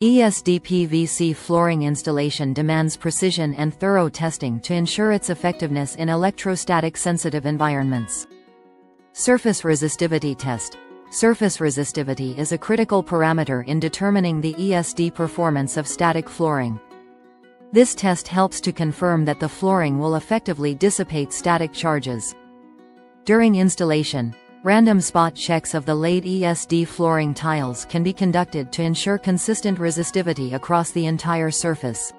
ESD PVC flooring installation demands precision and thorough testing to ensure its effectiveness in electrostatic-sensitive environments. Surface resistivity test. Surface resistivity is a critical parameter in determining the ESD performance of static flooring. This test helps to confirm that the flooring will effectively dissipate static charges. During installation, random spot checks of the laid ESD flooring tiles can be conducted to ensure consistent resistivity across the entire surface.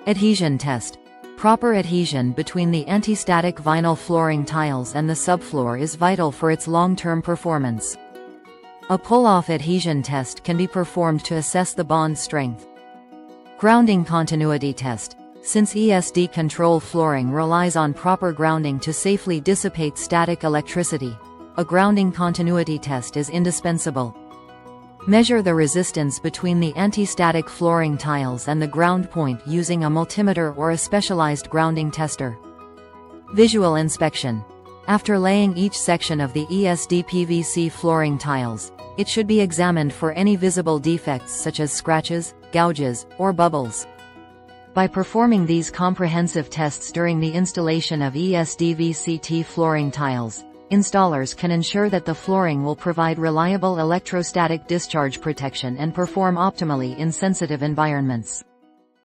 Adhesion test. Proper adhesion between the antistatic vinyl flooring tiles and the subfloor is vital for its long-term performance. A pull-off adhesion test can be performed to assess the bond strength. Grounding continuity test. Since ESD control flooring relies on proper grounding to safely dissipate static electricity, a grounding continuity test is indispensable. Measure the resistance between the antistatic flooring tiles and the ground point using a multimeter or a specialized grounding tester. Visual inspection. After laying each section of the ESD PVC flooring tiles, it should be examined for any visible defects such as scratches, gouges, or bubbles. By performing these comprehensive tests during the installation of ESD VCT flooring tiles, installers can ensure that the flooring will provide reliable electrostatic discharge protection and perform optimally in sensitive environments.